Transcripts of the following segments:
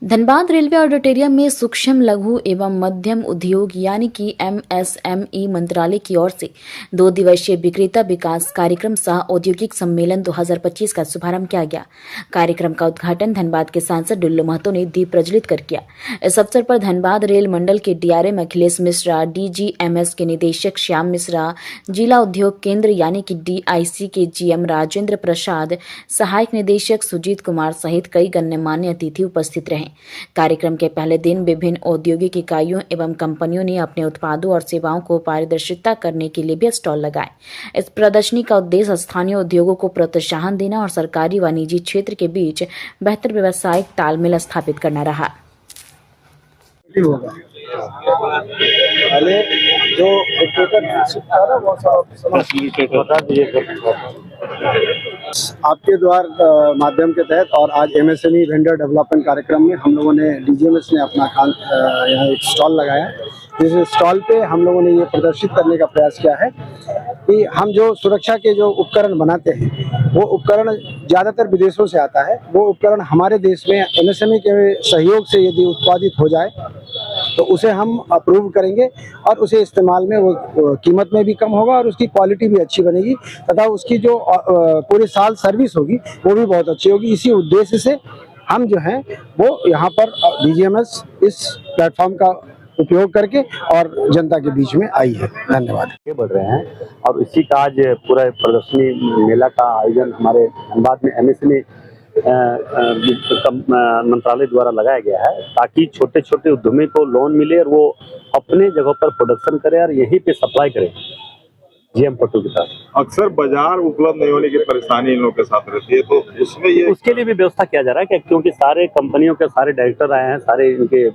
Dhanbad railway auditorium में सूक्ष्म लघु एवं मध्यम उद्योग यानी कि MSME मंत्रालय की ओर से 2 दिवसीय विक्रेता विकास कार्यक्रम सह औद्योगिक सम्मेलन 2025 का शुभारंभ किया गया। कार्यक्रम का उद्घाटन धनबाद के सांसद डुल्लू महतो ने दीप प्रज्वलित कर किया। इस अवसर पर धनबाद रेल मंडल के DRM अखिलेश मिश्रा, DGMS के निदेशक श्याम मिश्रा, जिला उद्योग केंद्र यानी कि DIC के GM राजेंद्र प्रसाद, सहायक निदेशक सुजीत कुमार सहित कई गण्यमान्य अतिथि उपस्थित रहे। कार्यक्रम के पहले दिन विभिन्न औद्योगिक इकाइयों एवं कंपनियों ने अपने उत्पादों और सेवाओं को पारदर्शिता करने के लिए भी स्टॉल लगाए। इस प्रदर्शनी का उद्देश्य स्थानीय उद्योगों को प्रोत्साहन देना और सरकारी व निजी क्षेत्र के बीच बेहतर व्यावसायिक तालमेल स्थापित करना रहा। पहले जो था ना वो आपके द्वार माध्यम के तहत और आज MSME वेंडर डेवलपमेंट कार्यक्रम में हम लोगों ने DGMS ने अपना यहाँ एक स्टॉल लगाया। इस स्टॉल पे हम लोगों ने ये प्रदर्शित करने का प्रयास किया है कि हम जो सुरक्षा के जो उपकरण बनाते हैं वो उपकरण ज़्यादातर विदेशों से आता है। वो उपकरण हमारे देश में MSME के सहयोग से यदि उत्पादित हो जाए तो उसे हम अप्रूव करेंगे और उसे इस्तेमाल में वो कीमत में भी कम होगा और उसकी क्वालिटी भी अच्छी बनेगी तथा उसकी जो पूरे साल सर्विस होगी वो भी बहुत अच्छी होगी। इसी उद्देश्य से हम जो हैं वो यहाँ पर DGMS इस प्लेटफॉर्म का उपयोग करके और जनता के बीच में आई है। धन्यवाद। आगे बढ़ रहे हैं और इसी का आज पूरा प्रदर्शनी मेला का आयोजन हमारे धनबाद में MSME मंत्रालय द्वारा लगाया गया है ताकि छोटे छोटे उद्यमी को लोन मिले और वो अपने जगह पर प्रोडक्शन करे और यहीं पे सप्लाई करे। GM पट्टू के साथ अक्सर बाजार उपलब्ध नहीं होने की परेशानी इन लोगों के साथ रहती है, तो उसमें ये उसके लिए भी व्यवस्था किया जा रहा है क्योंकि सारे कंपनियों के सारे डायरेक्टर आए हैं, सारे इनके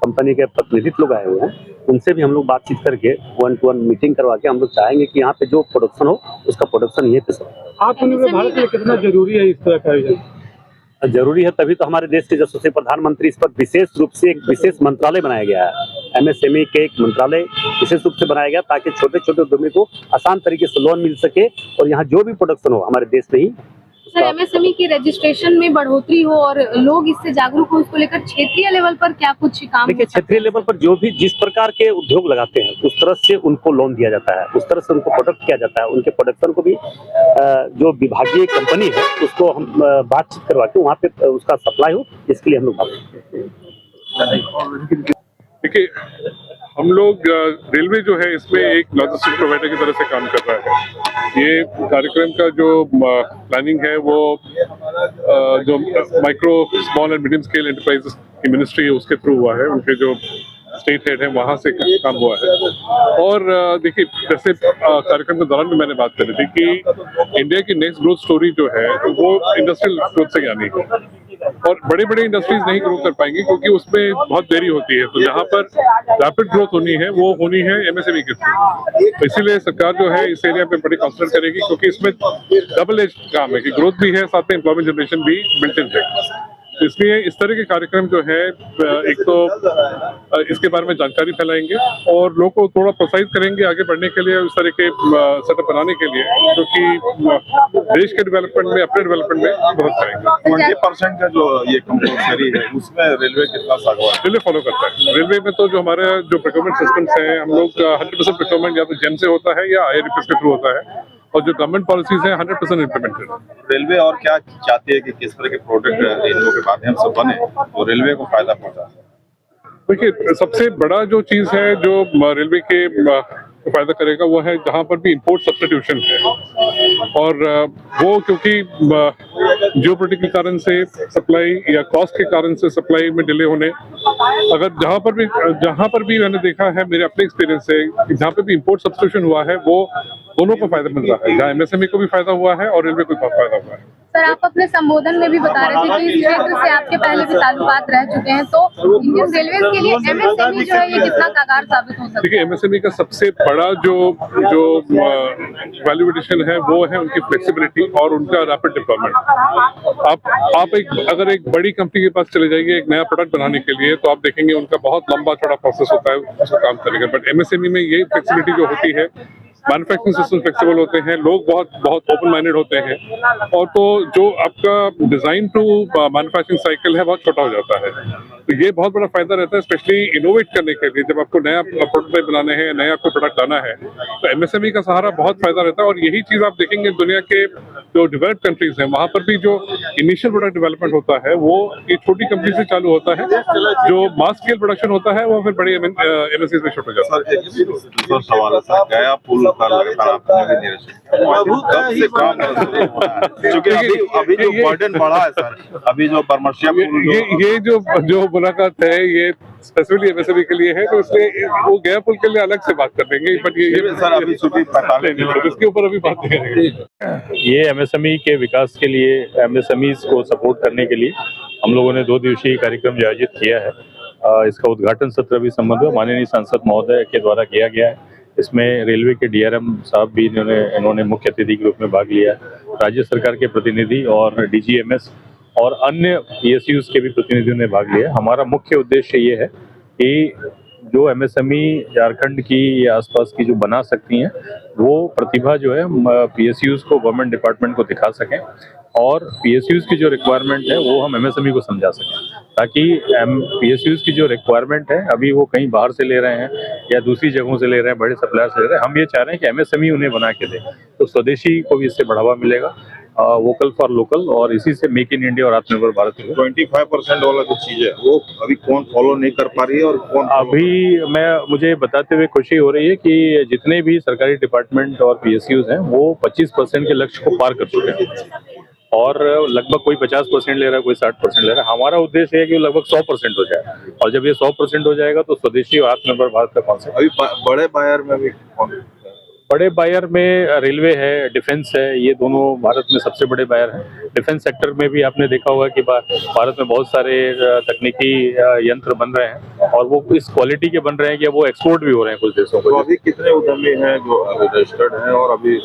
कंपनी के प्रतिनिधित्व लोग आए हुए हैं, उनसे भी हम लोग बातचीत करके 1-to-1 मीटिंग करवा के हम लोग चाहेंगे कि यहाँ पे जो प्रोडक्शन हो उसका प्रोडक्शन यहीं पे आत्मनिर्भर भारत के लिए कितना जरूरी है इस तरह का आयोजन? जरूरी है, तभी तो हमारे देश के यशस्वी प्रधानमंत्री इस पर विशेष रूप से एक विशेष मंत्रालय बनाया गया है। MSME के एक मंत्रालय विशेष रूप से बनाया गया ताकि छोटे छोटे उद्यमी को आसान तरीके से लोन मिल सके और यहाँ जो भी प्रोडक्शन हो हमारे देश में ही। सर, MSME की रजिस्ट्रेशन में बढ़ोतरी हो और लोग इससे जागरूक हो, इसको लेकर क्षेत्रीय लेवल पर क्या कुछ काम? देखिए, क्षेत्रीय लेवल पर जो भी जिस प्रकार के उद्योग लगाते हैं उस तरह से उनको लोन दिया जाता है, उस तरह से उनको प्रोडक्ट किया जाता है। उनके प्रोडक्शन को भी जो विभागीय कंपनी है उसको हम बातचीत करवा के वहाँ पे उसका सप्लाई हो, इसके लिए हम लोग देखिए, हम लोग रेलवे जो है इसमें एक लॉजिस्टिक प्रोवाइडर की तरह से काम कर रहा है। ये कार्यक्रम का जो प्लानिंग है वो जो micro small and medium scale enterprises की मिनिस्ट्री है उसके थ्रू हुआ है, उनके जो स्टेट हेड है वहाँ से काम हुआ है। और देखिए, जैसे कार्यक्रम के दौरान भी मैंने बात करी थी कि इंडिया की नेक्स्ट ग्रोथ स्टोरी जो है वो इंडस्ट्रियल ग्रोथ से यानी है और बड़े बड़े इंडस्ट्रीज नहीं ग्रो कर पाएंगी क्योंकि उसमें बहुत देरी होती है। तो जहाँ पर रैपिड ग्रोथ होनी है वो होनी है MSME के थ्रू। तो इसीलिए सरकार जो है इस एरिया पे बड़ी कॉन्सेंट्रेट करेगी क्योंकि इसमें डबल एज काम है कि ग्रोथ भी है साथ में एम्प्लॉयमेंट जनरेशन भी बिल्ट इन है। इसलिए इस तरह के कार्यक्रम जो है एक तो इसके बारे में जानकारी फैलाएंगे और लोगों को थोड़ा प्रोत्साहित करेंगे आगे बढ़ने के लिए, इस तरह के सेटअप बनाने के लिए जो कि देश के डेवलपमेंट में, अपने डेवलपमेंट में बहुत करेंगे। 20% का जो ये कंपलसरी है उसमें रेलवे कितना सागवान? रेलवे फॉलो करता है। रेलवे में तो जो हमारे जो प्रोक्योरमेंट सिस्टम्स हैं हम लोग 100% प्रोक्योरमेंट या तो GEM से होता है या IRFS के थ्रू होता है और जो गवर्नमेंट पॉलिसीज हैं 100% इम्प्लीमेंटेड। रेलवे और क्या चाहती है कि किस तरह के प्रोडक्ट इन लोगों के माध्यम से बने तो रेलवे को फायदा पहुंचा? देखिए, सबसे बड़ा जो चीज है जो रेलवे के फायदा करेगा वो है जहाँ पर भी इंपोर्ट सब्स्टिट्यूशन है और वो क्योंकि जियोपॉलिटिकल कारण से सप्लाई या कॉस्ट के कारण से सप्लाई में डिले होने, अगर जहाँ पर भी मैंने देखा है मेरे अपने एक्सपीरियंस से जहाँ पे भी इंपोर्ट सब्स्टिट्यूशन हुआ है वो दोनों को फायदा मिल रहा है, जहाँ MSME को भी फायदा हुआ है और रेलवे को भी फायदा हुआ है। सर, आप अपने संबोधन में भी बता रहे थे कि इस क्षेत्र से आपके पहले भी ताल्लुकात रह चुके हैं, तो इंडियन रेलवे के लिए MSME जो है ये कितना कारगर साबित हो सकता है? देखिए, MSME का सबसे बड़ा जो वैल्यू एडिशन है वो है उनकी फ्लेक्सिबिलिटी और उनका रैपिड डिप्लॉयमेंट। आप अगर एक बड़ी कंपनी के पास चले जाइए एक नया प्रोडक्ट बनाने के लिए तो आप देखेंगे उनका बहुत लंबा चौड़ा प्रोसेस होता है उसका काम करेगा, बट MSME में ये फ्लेक्सिबिलिटी जो होती है मैन्युफैक्चरिंग सिस्टम फ्लेक्सिबल होते हैं, लोग बहुत ओपन माइंडेड होते हैं, और तो जो आपका डिजाइन टू मैन्युफैक्चरिंग साइकिल है बहुत छोटा हो जाता है। तो ये बहुत बड़ा फायदा रहता है, स्पेशली इनोवेट करने के लिए। जब आपको नया प्रोडक्ट बनाने हैं, नया आपको प्रोडक्ट लाना है, तो एमएसएमई का सहारा बहुत फायदा रहता है। और यही चीज आप देखेंगे दुनिया के जो डेवलप्ड कंट्रीज हैं, वहां पर भी जो इनिशियल प्रोडक्ट डेवलपमेंट होता है वो ये छोटी कंपनी से चालू होता है, जो मास स्केल प्रोडक्शन होता है वो फिर बड़े एमएसएमई में शिफ्ट हो जाता है। सर, एक दूसरा सवाल है सर, गया पुल का लगातार आपने भी निरीक्षण कब से काम शुरू हुआ है? क्योंकि अभी जो बर्डन बढ़ा है सर, अभी जो बरमसिया पुल ये जो मुलाकात है ये स्पेसिफिकली एमएसएमई के लिए है, तो इसलिए वो गया पुल के लिए अलग से बात कर देंगे। बट ये सर अभी छुट्टी 45 दिन इसके ऊपर अभी बात नहीं करेंगे। ये एमएसएमई के विकास के लिए, एमएसएमईज को सपोर्ट करने के लिए हम लोगों ने 2 दिवसीय कार्यक्रम जो आयोजित किया है। इसका उद्घाटन सत्र भी संबंधित माननीय सांसद महोदय के द्वारा किया गया है। इसमें रेलवे के डीआरएम साहब भी इन्होंने मुख्य अतिथि के रूप में भाग लिया है। राज्य सरकार के प्रतिनिधि और डीजीएमएस और अन्य पीएसयूज के भी प्रतिनिधियों ने भाग लिया। हमारा मुख्य उद्देश्य ये है कि जो एमएसएमई झारखंड की या आसपास की जो बना सकती हैं, वो प्रतिभा जो है पीएसयूज को, गवर्नमेंट डिपार्टमेंट को दिखा सकें, और पीएसयूज की जो रिक्वायरमेंट है वो हम एमएसएमई को समझा सकें, ताकि पीएसयूज की जो रिक्वायरमेंट है अभी वो कहीं बाहर से ले रहे हैं या दूसरी जगहों से ले रहे हैं, बड़े सप्लायर से ले रहे हैं। हम ये चाह रहे हैं कि एमएसएमई उन्हें बना के दे, तो स्वदेशी को भी इससे बढ़ावा मिलेगा, वोकल फॉर लोकल, और इसी से मेक इन इंडिया और आत्मनिर्भर भारत 25% वाला जो चीज है वो अभी कौन फॉलो नहीं कर पा रही है, और कौन अभी मुझे बताते हुए खुशी हो रही है कि जितने भी सरकारी डिपार्टमेंट और पीएसयूज हैं वो 25% के लक्ष्य को पार कर चुके हैं, और लगभग कोई 50% ले रहा है, कोई 60% ले रहा है। हमारा उद्देश्य है कि वो लगभग 100% हो जाए, और जब ये 100% हो जाएगा तो स्वदेशी और आत्मनिर्भर भारत का कॉन्सेप्ट। अभी बड़े बायर में भी बड़े बायर में रेलवे है, डिफेंस है, ये दोनों भारत में सबसे बड़े बायर हैं। डिफेंस सेक्टर में भी आपने देखा होगा कि भारत में बहुत सारे तकनीकी यंत्र बन रहे हैं, और वो इस क्वालिटी के बन रहे हैं कि वो एक्सपोर्ट भी हो रहे हैं कुछ देशों को। तो अभी कितने उद्यमी हैं जो रजिस्टर्ड हैं, और अभी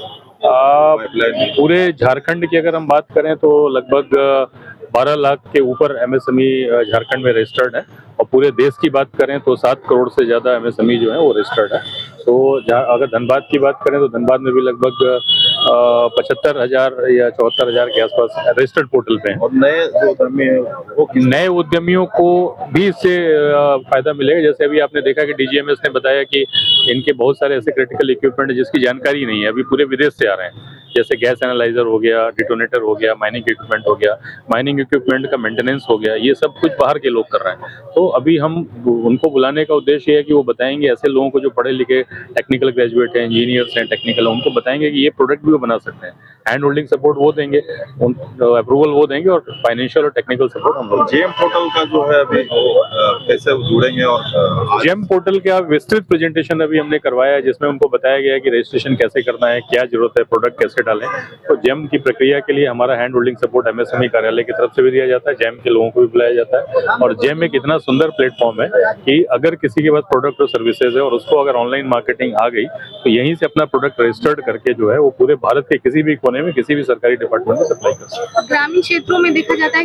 पूरे झारखंड की अगर हम बात करें तो लगभग 12 लाख के ऊपर एमएसएमई झारखंड में रजिस्टर्ड है, और पूरे देश की बात करें तो 7 करोड़ से ज़्यादा एमएसएमई जो है वो रजिस्टर्ड है। तो अगर धनबाद की बात करें तो धनबाद में भी लगभग 75,000 या 74,000 के आसपास रजिस्टर्ड पोर्टल पे हैं। और नए जो उद्यमी हैं वो नए उद्यमियों को भी इससे फायदा मिलेगा। जैसे अभी आपने देखा कि डीजीएमएस ने बताया कि इनके बहुत सारे ऐसे क्रिटिकल इक्विपमेंट है जिसकी जानकारी नहीं है, अभी पूरे विदेश से आ रहे हैं, जैसे गैस एनालाइजर हो गया, डिटोनेटर हो गया, माइनिंग इक्विपमेंट हो गया, माइनिंग इक्विपमेंट का मेंटेनेंस हो गया, ये सब कुछ बाहर के लोग कर रहे हैं। तो अभी हम उनको बुलाने का उद्देश्य है कि वो बताएंगे ऐसे लोगों को जो पढ़े लिखे टेक्निकल ग्रेजुएट हैं, इंजीनियर्स हैं, टेक्निकल, उनको बताएंगे कि ये प्रोडक्ट भी वो बना सकते हैं। हैंड होल्डिंग सपोर्ट वो देंगे, अप्रूवल वो देंगे, और फाइनेंशियल और टेक्निकल सपोर्ट हम लोग। जेम पोर्टल का जो है अभी कैसे जुड़ेंगे, और जेम पोर्टल का विस्तृत प्रेजेंटेशन अभी हमने करवाया है, जिसमें उनको बताया गया है कि रजिस्ट्रेशन कैसे करना है, क्या जरूरत है, प्रोडक्ट कैसे डालें। तो जेम की प्रक्रिया के लिए हमारा हैंड होल्डिंग सपोर्ट एमएसएमई कार्यालय की तरफ से भी दिया जाता है, जेम के लोगों को भी बुलाया जाता है। और जेम एक इतना सुंदर प्लेटफॉर्म है कि अगर किसी के पास प्रोडक्ट और सर्विसेज है और उसको अगर ऑनलाइन मार्केटिंग आ गई तो यहीं से अपना प्रोडक्ट रजिस्टर्ड करके जो है वो पूरे भारत के किसी भी कोने में किसी भी सरकारी डिपार्टमेंट में सप्लाई कर सकते हैं। ग्रामीण क्षेत्रों में देखा जाता है